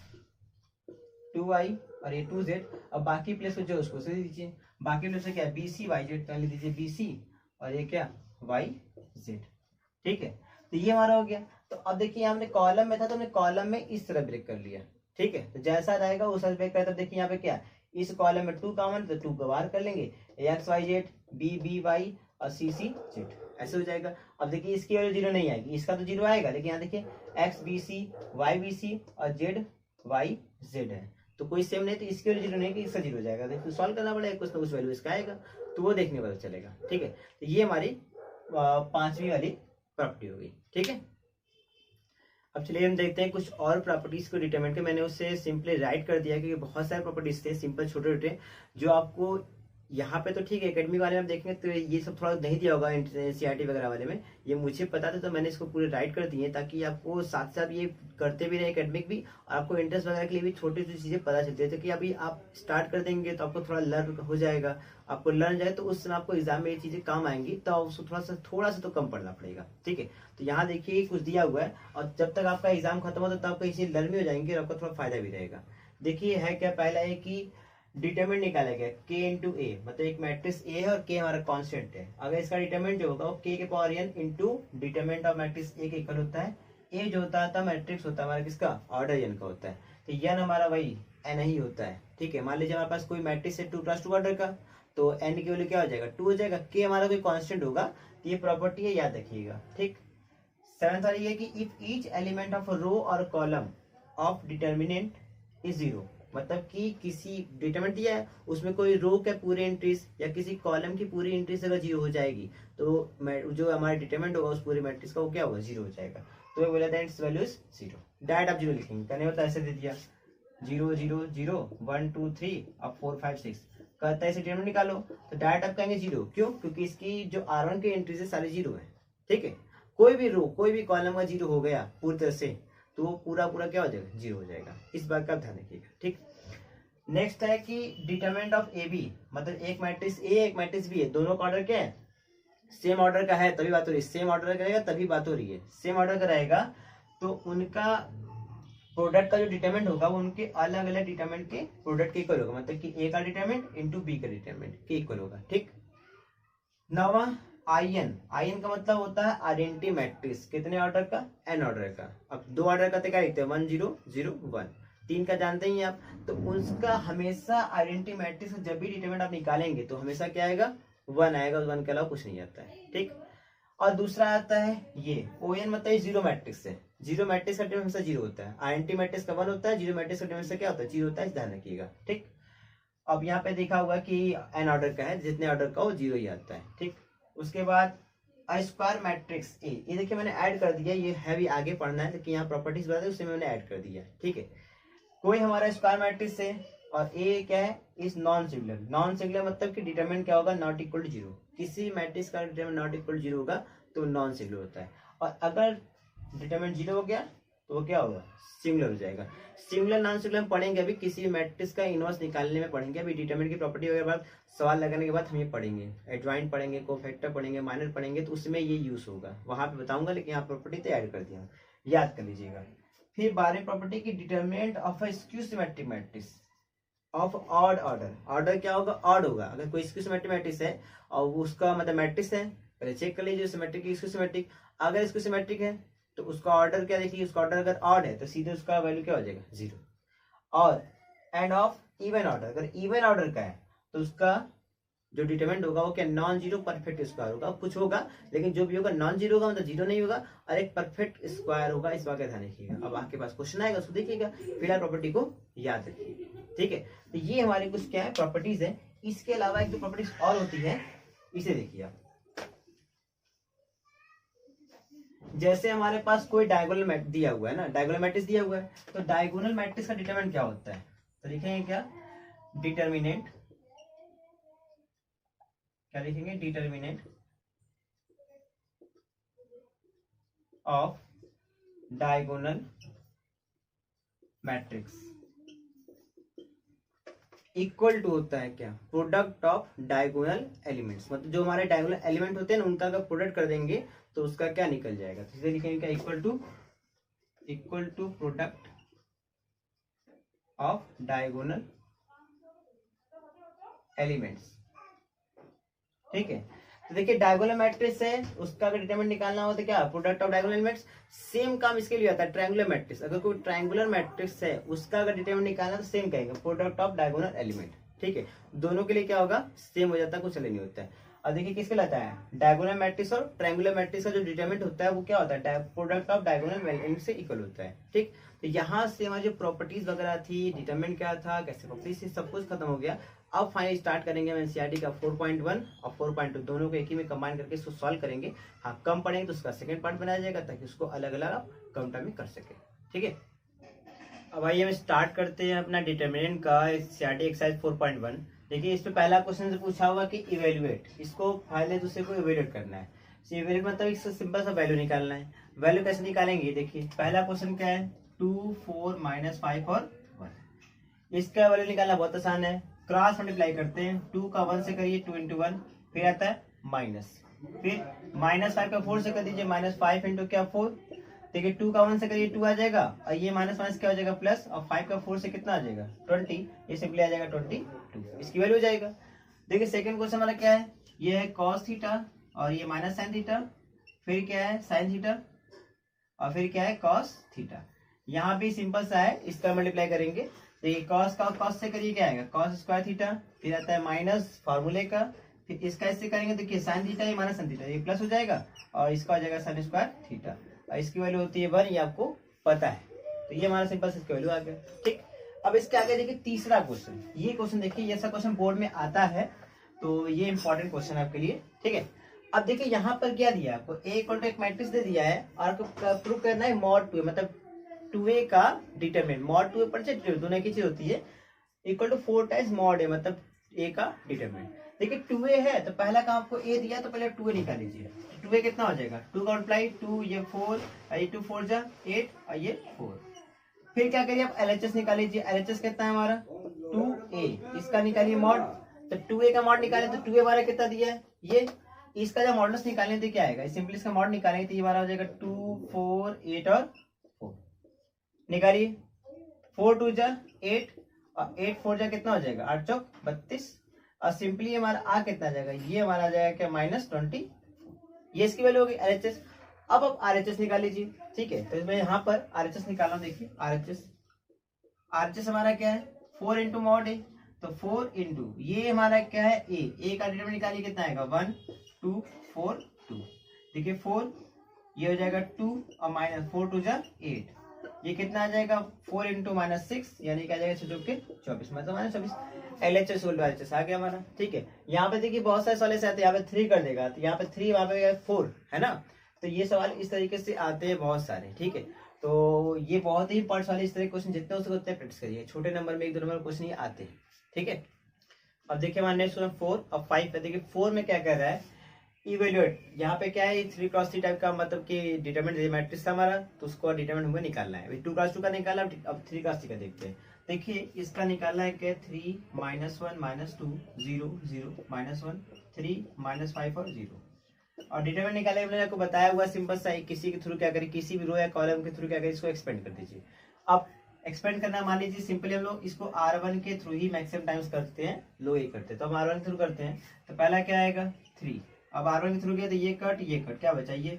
2y और ये 2z, अब बाकी प्लेस को जो उसको से दीजिए, बाकी प्लेस से क्या BC YZ, पहले दीजिए BC और ये क्या YZ। ठीक है, तो ये हमारा हो गया। तो अब देखिए हमने कॉलम में था तो हमने कॉलम में इस तरह ब्रेक कर लिया। ठीक है, तो जैसा रहेगा उस तरह ब्रेक करता। देखिए यहाँ पे क्या, इस कॉलम में 2 कॉमन, तो 2 को बाहर कर लेंगे, x y z b b y और सी सी जेड, ऐसे हो जाएगा। अब देखिए इसकी वैल्यू 0 नहीं आएगी, इसका तो 0 आएगा, लेकिन यहाँ देखिए x b c y b c और जेड वाई जेड है, तो कोई सेम नहीं, तो इसकी वैल्यू 0 नहीं कि इसका 0 हो जाएगा। देखिए सॉल्व करना पड़ेगा, कुछ ना कुछ वैल्यू इसका आएगा, तो वो देखने पता चलेगा। ठीक है, तो ये हमारी 5वीं वाली प्रॉपर्टी होगी। ठीक है, अब चलिए हम देखते हैं कुछ और प्रॉपर्टीज को डिटरमाइन के। मैंने उससे सिंपली राइट कर दिया क्योंकि बहुत सारे प्रॉपर्टीज थे सिंपल छोटे छोटे, जो आपको यहाँ पे तो ठीक है एकेडमिक वाले में देखेंगे तो ये सब थोड़ा नहीं दिया होगा, एनसीईआरटी वगैरह वाले में ये मुझे पता था, तो मैंने इसको पूरे राइट कर दिए ताकि आपको साथ साथ ये करते भी रहे एकेडमिक भी, और आपको इंटरेस्ट वगैरह के लिए भी छोटी छोटी चीजें पता चलती है। तो कि अभी आप स्टार्ट कर देंगे तो आपको थोड़ा लर्न हो जाएगा, आपको लर्न जाए तो उस समय आपको एग्जाम में ये चीजें काम आएंगी, तो उसको थोड़ा सा तो कम पढ़ना पड़ेगा। ठीक है, तो यहाँ देखिए कुछ दिया हुआ है, और जब तक आपका एग्जाम खत्म होता है तब आपको ये चीज लर्न भी हो जाएंगे और आपको थोड़ा फायदा भी रहेगा। देखिए है क्या, पहला है कि डिटरमिनेंट निकाला गया k इंटू ए, मतलब एक मैट्रिक्स ए है और k हमारा कांस्टेंट है। अगर इसका डिटरमिनेंट जो होगा वो k के power n into determinant of matrix A के इक्वल होता है। ए जो होता है मैट्रिक्स होता है हमारा किसका, ऑर्डर n का होता है, तो n हमारा वही n ही होता है। ठीक है, मान लीजिए हमारे पास कोई मैट्रिक्स है 2x2 ऑर्डर का, तो n की वैल्यू क्या हो जाएगा 2 हो जाएगा, k हमारा कोई कांस्टेंट होगा, तो ये प्रॉपर्टी है, याद रखिएगा। ठीक, 7th वाली है कि इफ ईच एलिमेंट ऑफ रो और कॉलम ऑफ डिटरमिनेंट इज 0, मतलब कि किसी डिटरमिनेंट दिया है उसमें कोई रो के पूरे एंट्रीज या किसी कॉलम की पूरी एंट्रीज अगर 0 हो जाएगी तो जो हमारा डिटरमिनेंट होगा उस पूरे मैट्रिक्स का वो क्या होगा 0 हो जाएगा। तो ये बोला था इट्स वैल्यू इज 0, डायरेक्ट आप 0 लिखेंगे, कहने होता है ऐसे दे दिया 0 0 0 1 2 3 अब 4 5 6, कहता है इसे डिटरमिनेंट निकालो, तो डायरेक्ट आप कहेंगे 0, क्यों, क्योंकि इसकी जो R1 की एंट्रीज है सारे 0 है। ठीक है, कोई भी रो कोई भी कॉलम का 0 हो गया पूरी तरह से तो वो पूरा क्या हो जाएगा 0 हो जाएगा, इस बात का ध्यान रखिएगा। ठीक, नेक्स्ट है कि डिटरमिनेंट ऑफ ए बी, मतलब एक मैट्रिक्स ए एक मैट्रिक्स बी है, दोनों का ऑर्डर क्या है सेम ऑर्डर का है, तभी बात हो रही है, सेम ऑर्डर का रहेगा तभी बात हो रही है, सेम ऑर्डर का रहेगा तो उनका प्रोडक्ट का जो डिटरमिनेंट होगा वो उनके अलग अलग डिटरमिनेंट के प्रोडक्ट के इक्वल होगा, मतलब कि ए का डिटरमिनेंट इंटू बी का डिटरमिनेंट के इक्वल होगा। ठीक, नवा आईएन का मतलब होता है आइडेंटिटी मैट्रिक्स, कितने ऑर्डर का एन ऑर्डर का। अब 2 ऑर्डर का तो क्या लिखते हैं 1 0 0 1, 3 का जानते ही आप, तो उसका हमेशा आइडेंटिटी मैट्रिक्स जब भी डिटरमिनेंट आप निकालेंगे तो हमेशा क्या आएगा 1 आएगा, 1 के अलावा कुछ नहीं आता है। ठीक, और दूसरा आता है ये ओएन, मतलब 0 मैट्रिक्स है, 0 मैट्रिक्स का डिटरमिनेंट हमेशा 0 होता है, आइडेंटिटी मैट्रिक्स का 1 होता है, 0 मैट्रिक्स का डिटरमिनेंट क्या होता है 0 होता है, ध्यान रखिएगा। ठीक, अब यहाँ पे देखा हुआ कि एन ऑर्डर का है, जितने ऑर्डर का वो 0 ही आता है। ठीक, उसके बाद स्क्वायर मैट्रिक्स ए, ये देखिए मैंने ऐड कर दिया, ये है भी आगे पढ़ना है लेकिन यहाँ प्रॉपर्टीज बता दी उसमें मैंने ऐड कर दिया। ठीक है, कोई हमारा स्क्वायर मैट्रिक्स है और ए क्या है is non singular, non singular मतलब कि डिटरमिनेंट क्या होगा नॉट इक्वल टू 0, किसी मैट्रिक्स का डिटरमिनेंट नॉट इक्वल टू 0 होगा तो नॉन सिंगुलर होता है, और अगर डिटरमिनेंट 0 हो गया तो वो क्या होगा, सिंगुलर हो जाएगा। सिंगुलर नॉन सिंगुलर हम पढ़ेंगे अभी, किसी भी मैट्रिक्स का इनवर्स निकालने में पढ़ेंगे अभी। डिटरमिनेंट की प्रॉपर्टी वगैरह बाद सवाल लगाने के बाद हम ये पढ़ेंगे, एडजॉइंट पढ़ेंगे, कोफैक्टर पढ़ेंगे, माइनर पढ़ेंगे, तो उसमें ये यूज होगा, वहां पे बताऊंगा, लेकिन यहाँ प्रॉपर्टी तो ऐड कर दिया, याद कर लीजिएगा। फिर 12वीं प्रॉपर्टी की determinant of a skew symmetric matrix of odd order. Order क्या होगा, ऑड होगा। अगर कोई स्क्यू सिमेट्रिक मैट्रिक्स है और उसका मतलब मैट्रिक्स है, पहले चेक कर लीजिए सिमेट्रिक की स्क्यू सिमेट्रिक। अगर स्क्यू सिमेट्रिक है तो उसका ऑर्डर क्या देखिए, उसका ऑर्डर अगर ऑड है तो सीधे उसका वैल्यू क्या हो जाएगा, 0। और एंड ऑफ इवन ऑर्डर, अगर इवन ऑर्डर का है तो उसका जो डिटरमिनेंट होगा वो क्या, नॉन जीरो परफेक्ट स्क्वायर होगा। कुछ होगा लेकिन जो भी होगा नॉन जीरो होगा, मतलब जीरो नहीं होगा, और एक परफेक्ट स्क्वायर होगा। इस बात का ध्यान रखिएगा। अब आपके पास क्वेश्चन आएगा उसको देखिएगा, फिलहाल प्रॉपर्टी को याद रखिए, ठीक है। तो ये हमारे कुछ क्या है, प्रॉपर्टीज है। इसके अलावा एक दो प्रॉपर्टीज और होती है, इसे देखिए आप। जैसे हमारे पास कोई डायगोनल मैट्रिक्स दिया हुआ है ना, डायगोनल मैट्रिक्स दिया हुआ है, तो डायगोनल मैट्रिक्स का डिटरमिनेंट क्या होता है, तो लिखेंगे क्या, डिटरमिनेंट, क्या लिखेंगे, determinant of diagonal matrix equal to होता है क्या, प्रोडक्ट ऑफ डायगोनल एलिमेंट्स। मतलब जो हमारे डायगोनल एलिमेंट होते हैं ना, उनका अगर प्रोडक्ट कर देंगे तो उसका क्या निकल जाएगा, तो इसे लिखेंगे क्या, equal to product of diagonal elements, ठीक है। तो देखिए डायगोनल मैट्रिक्स है, उसका अगर डिटरमिनेंट निकालना हो तो क्या, product of diagonal elements. Same काम इसके लिए आता है ट्रायंगुलर मैट्रिक्स। अगर कोई ट्रायंगुलर मैट्रिक्स है उसका अगर डिटरमिनेंट निकालना तो सेम कहेंगे, प्रोडक्ट ऑफ डायगोनल एलिमेंट, ठीक है। दोनों के लिए क्या होगा, सेम हो जाता है, कुछ अलग नहीं होता है। अब देखिए किसके लाता है, डायगोनल मैट्रिक्स और ट्रायंगुलर मैट्रिक्स का जो डिटरमिनेंट होता है वो क्या होता है, प्रोडक्ट ऑफ डायगोनल एलिमेंट से इक्वल होता है, ठीक। तो यहाँ से हमारी जो प्रॉपर्टीज वगैरह थी, डिटरमिनेंट क्या था, कैसे प्रॉपर्टीज, सब कुछ खत्म हो गया। अब फाइनली स्टार्ट करेंगे हम एनसीईआरटी का 4.1 और 4.2 दोनों को एक ही में कंबाइन करके इसको सॉल्व करेंगे। हाँ, कम पढ़ेंगे तो उसका सेकंड पार्ट बनाया जाएगा ताकि उसको अलग अलग आप कम टाइम में कर सके, ठीक है। अब आइए हम स्टार्ट करते हैं अपना डिटरमिनेंट का एनसीईआरटी एक्सरसाइज 4.1। देखिए इस पे पहला क्वेश्चन से पूछा हुआ कि इवेल्युएट, इसको पहले दूसरे को इवेल्युएट करना है। इवेल्युएट मतलब इससे सिंपल सा वैल्यू निकालना है। वैल्यू कैसे निकालेंगे, देखिए पहला क्वेश्चन क्या है, 2, 4, -5 और 1। इसका वैल्यू निकालना बहुत आसान है, क्रॉस मल्टीप्लाई करते हैं। 2 का 1 से करिए, 2 × 1, फिर आता है माइनस, फिर -5 का 4 से कर दीजिए, -5 इंटू क्या 4। देखिए 2 का 1 से करिए 2 आ जाएगा, और ये माइनस माइनस क्या हो जाएगा प्लस, और 5 का 4 से कितना आ जाएगा 20, ये सिंपली आ जाएगा 22, इसकी वैल्यू हो जाएगा। देखिए सेकंड क्वेश्चन हमारा क्या है, ये है cos थीटा और ये माइनस साइन थीटा, फिर क्या है साइन थीटा, और फिर क्या है cos थीटा। यहाँ भी सिंपल सा है, इसका मल्टीप्लाई करेंगे। देखिए cos का cos से करिए क्या आएगा, cos स्क्वायर थीटा, फिर आता है माइनस फार्मूले का, फिर इसका इससे करेंगे, देखिए साइन थीटा, ये माइनस साइन थीटा, ये प्लस हो जाएगा, और इसका हो जाएगा साइन स्क्वायर थीटा, और इसकी वैल्यू होती है 1, ये आपको पता है। तो ये हमारा सिंपल इसकी वैल्यू आ गया, ठीक। अब इसके आगे देखिए तीसरा क्वेश्चन, ये क्वेश्चन देखिए, ये ऐसा क्वेश्चन बोर्ड में आता है, तो ये इंपॉर्टेंट क्वेश्चन है आपके लिए, ठीक है। अब देखिए यहाँ पर क्या दिया है आपको, ए इक्वल टू एक मैट्रिक्स दे दिया है, और आपको प्रूव करना है मॉड 2, मतलब 2a का डिटरमिनेंट, मॉड 2a पर दोनों की चीज होती है, equal to 4 times mod a, मतलब a का डिटरमिनेंट। देखिए 2a है तो पहला काम आपको a दिया, तो पहले 2a निकाल लीजिए। 2a कितना हो जाएगा, 2 का मल्टीप्लाई 2, ये 4, ये 2 4 जा 8, और ये 4। फिर क्या करिए आप LHS निकाल लीजिए। LHS कितना है हमारा 2a, इसका निकालिए मॉड, तो 2a का मॉड निकालें तो 2a हमारा कितना दिया है ये, इसका जब मॉडल्स निकालें तो क्या आएगा, सिंपली इसका मॉड निकालेंगे तो ये हमारा हो जाएगा 2, 4, 8 और 4। निकालिए, 4 2 जा 8, और 8 4 जा कितना हो जाएगा, 8 चौक 32, और सिंपली हमारा आ कितना आ जाएगा, ये हमारा आ जाएगा क्या -20, ये इसकी वैल्यू होगी LHS। अब आप RHS निकाल लीजिए, ठीक है। तो इसमें यहाँ पर RHS निकालना, देखिए RHS हमारा क्या है 4 इंटू मॉड a, तो 4 इंटू ये हमारा क्या है a का डिटरमिनेंट निकालिए कितना आएगा 1 2 4 2। देखिए 4 ये हो जाएगा 2, और -4 2 जा 8, ये कितना आ जाएगा 4 इंटू -6, यानी क्या आ जाएगा 6 के 24, मतलब -24। LHS LHS आ गया हमारा, ठीक है। यहाँ पे देखिए बहुत सारे सवाल ऐसे आते हैं, यहाँ पे 3 कर देगा, तो यहाँ पे 3, वहां पे 4 है ना, तो ये सवाल इस तरीके से आते हैं बहुत सारे, ठीक है। तो ये बहुत ही इंपॉर्टेंट सवाल, इस तरह के क्वेश्चन जितने हो सके उतने प्रैक्टिस करिए, छोटे नंबर में 1-2 नंबर क्वेश्चन ही आते हैं, ठीक है। अब देखिए हमारा नेक्स्ट क्वेश्चन 4 और 5 है। देखिए 4 में क्या कह रहा है, इवेल्युएट, यहाँ पे क्या है 3x3 टाइप का, मतलब कि डिटरमिनेंट मैट्रिक्स था हमारा, तो उसको डिटरमिनेंट हमें निकालना है। अभी 2x2 का निकाला, अब 3x3 का देखते हैं। देखिए इसका निकालना है क्या, 3 -1 -2 0 0 -1 3 -5 और 0। और डिटरमिनेंट निकाले मैंने आपको बताया हुआ सिंपल सा, किसी के थ्रू क्या करें, किसी भी रो या कॉलम के थ्रू क्या करें, इसको एक्सपेंड कर दीजिए। अब एक्सपेंड करना, मान लीजिए सिंपली हम लोग इसको R1 के थ्रू ही मैक्सिमम टाइम्स करते हैं, लो ये करते हैं, तो हम R1 के थ्रू करते हैं। तो पहला क्या आएगा 3, अब R1 के थ्रू गया तो ये कट क्या बचा, ये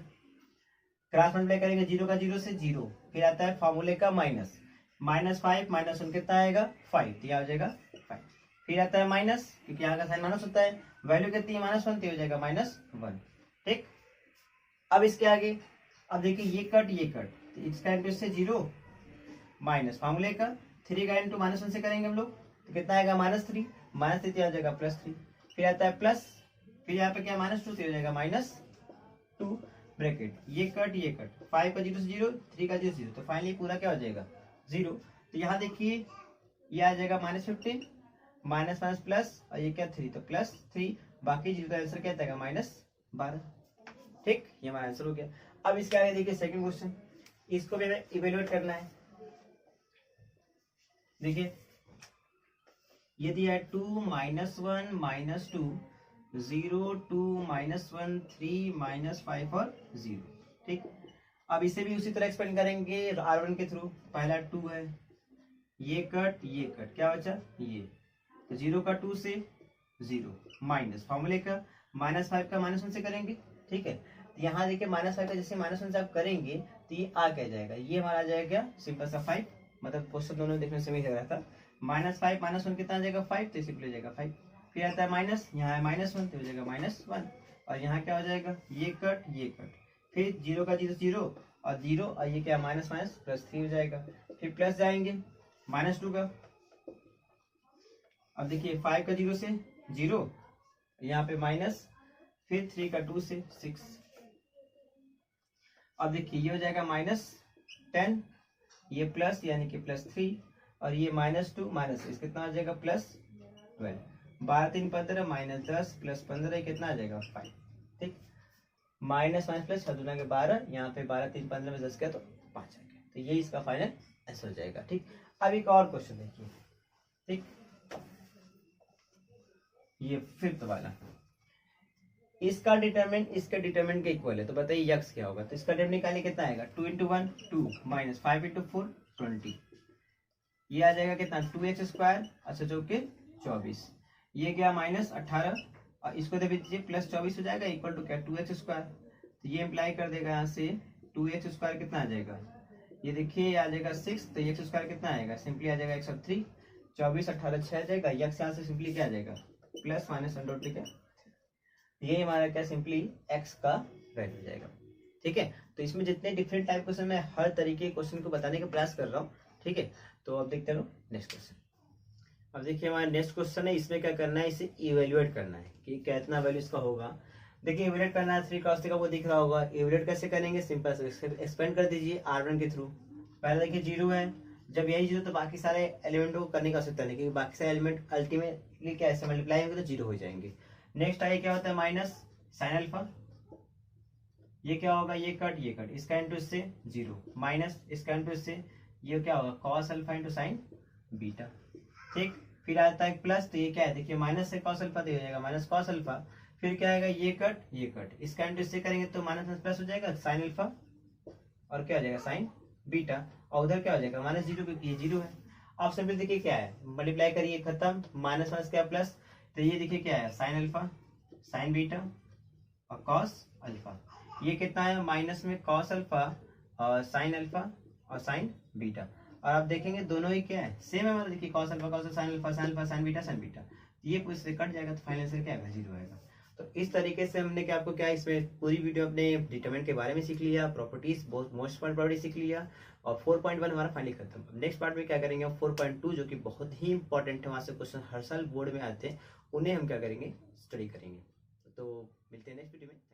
क्रॉस मल्टीप्लाई करेंगे 0 का 0 से 0, फिर आता है फॉर्मूले का माइनस, -5 -1 कितना आएगा 5, तो यह हो जाएगा 5। फिर आता है माइनस, क्योंकि यहाँ का साइन माइनस होता है, वैल्यू कितनी है -1, तो हो जाएगा -1। ठीक, अब इसके आगे, अब देखिए ये कट तो इसका इंटू से 0 माइनस फॉर्मूले का 3 का इंटू -1 से करेंगे हम लोग, तो कितना आएगा -3 -3 आ जाएगा +3। फिर आता है प्लस, फिर यहाँ पे क्या -2 से हो जाएगा -2 ब्रैकेट, ये कट 5 का 0 से 0 3 का 0 से 0, तो फाइनली पूरा क्या हो जाएगा 0। तो यहाँ देखिए ये आ जाएगा -15 माइनस प्लस, और ये क्या 3, तो +3, बाकी 0 का आंसर क्या आएगा -12। ठीक, ये हमारा आंसर हो गया। अब इसके आगे देखिए सेकंड क्वेश्चन, इसको भी हमें इवेल्युएट करना है। देखिए ये दिया है 2 -1 -2 0 2 -1 3 -5 और 0। ठीक, अब इसे भी उसी तरह एक्सपेंड करेंगे R1 के थ्रू। पहला 2 है, ये कट क्या बचा ये, तो 0 का 2 से 0 माइनस फॉर्मूले का -5 का -1 से करेंगे। ठीक है, तो यहाँ देखिए -5 का जैसे -1 से आप करेंगे तो ये आ क्या जाएगा, ये हमारा आ जाएगा सिंपल सा 5, मतलब क्वेश्चन दोनों देखने से मिल रहा था। -5 -1 कितना आ जाएगा 5, तो सिंपल हो जाएगा 5। फिर आता है माइनस, यहाँ है -1 तो हो जाएगा -1, और यहाँ क्या हो जाएगा ये कट, फिर 0 का 0 0 और 0, और ये क्या माइनस +3 हो जाएगा। फिर प्लस जाएंगे -2 का, अब देखिए 5 का 0 से 0, यहाँ पे माइनस, फिर 3 का 2 से 6, अब देखिए ये हो जाएगा -10, ये प्लस यानी कि +3, और ये -2 -6 कितना आ जाएगा +12, 12 3 15 -10 +15 ये कितना आ जाएगा 5। ठीक, माइनस प्लस 6 दूना के 12, यहाँ पे 12 3 15 में 10 गया तो 5 आ गया, तो ये इसका फाइनल आंसर हो जाएगा। ठीक, अब एक और क्वेश्चन देखिए। ठीक, ये फिफ्थ वाला, इसका डिटरमिनेंट इसके डिटरमिनेंट के इक्वल है, तो बताइए यक्स क्या होगा। तो इसका डिटरमिनेंट निकालिए, कितना आएगा 2 × 1 2 -5 × 4 20, ये आ जाएगा कितना 2x², अच्छा जो कि 24, ये क्या -18, और इसको दे दीजिए +24 हो जाएगा इक्वल टू क्या 2x², तो ये इम्प्लाई कर देगा यहाँ से 2x² कितना आ जाएगा, ये देखिए आ जाएगा 6, तो x² कितना आएगा सिंपली आ जाएगा 103, 24 18 6 आ जाएगा, यक्स यहाँ से सिंपली क्या आ जाएगा +-1/√, ठीक है, ये हमारा क्या सिंपली x का वैल्यू हो जाएगा। ठीक है, तो इसमें जितने डिफरेंट टाइप क्वेश्चन मैं हर तरीके के क्वेश्चन को बताने का प्रयास कर रहा हूँ। ठीक है, तो अब देखते रहो नेक्स्ट क्वेश्चन। अब देखिए हमारा नेक्स्ट क्वेश्चन है, इसमें क्या करना है, इसे इवेल्युएट करना है कि कितना वैल्यू इसका होगा। देखिए इवेल्युएट करना है 3x का, वो दिख रहा होगा। इवेल्युएट कैसे करेंगे, सिंपल से एक्सपेंड कर दीजिए R1 के थ्रू। पहले देखिए 0 है, जब यही 0 तो बाकी सारे एलिमेंटों को करने का आवश्यकता नहीं, क्योंकि बाकी सारे एलिमेंट अल्टीमेटली क्या ऐसे मल्टीप्लाई होंगे तो 0 हो जाएंगे। नेक्स्ट आगे क्या होता है माइनस साइन अल्फा, ये क्या होगा ये कट, इसका इंटू इससे 0 माइनस इसका इंटू इससे ये क्या होगा cos alpha into sine beta. ठीक, फिर आता है प्लस, तो ये क्या है देखिए माइनस से कॉस अल्फा तो हो जाएगा माइनस कॉस अल्फा, फिर क्या आएगा ये कट, इसका इंटू इससे करेंगे तो माइनस प्लस हो जाएगा साइन अल्फा, और क्या हो जाएगा साइन बीटा, और उधर क्या हो जाएगा -0 क्योंकि ये 0 है। ऑप्शन पे देखिए क्या है, मल्टीप्लाई करिए खत्म, माइनस क्या प्लस, तो ये देखिए क्या है साइन अल्फा साइन बीटा और कॉस अल्फा, ये कितना है माइनस में कॉस अल्फा और साइन अल्फा और साइन बीटा, और आप देखेंगे दोनों ही क्या है सेम है, मतलब देखिए cos alpha cos sine alpha sign beta, ये पूरे से कट जाएगा तो फाइनल आंसर क्या आएगा 0 आएगा। तो इस तरीके से हमने क्या आपको क्या इसमें पूरी वीडियो अपने डिटरमिनेंट के बारे में सीख लिया, प्रॉपर्टीज बहुत मोस्ट प्रॉपर्टी सीख लिया, और 4.1 हमारा फाइनली खत्म। नेक्स्ट पार्ट में क्या करेंगे 4.2 जो कि बहुत ही इंपॉर्टेंट है, वहां से क्वेश्चन हर साल बोर्ड में आते हैं, उन्हें हम क्या करेंगे स्टडी करेंगे। तो मिलते हैं नेक्स्ट वीडियो में।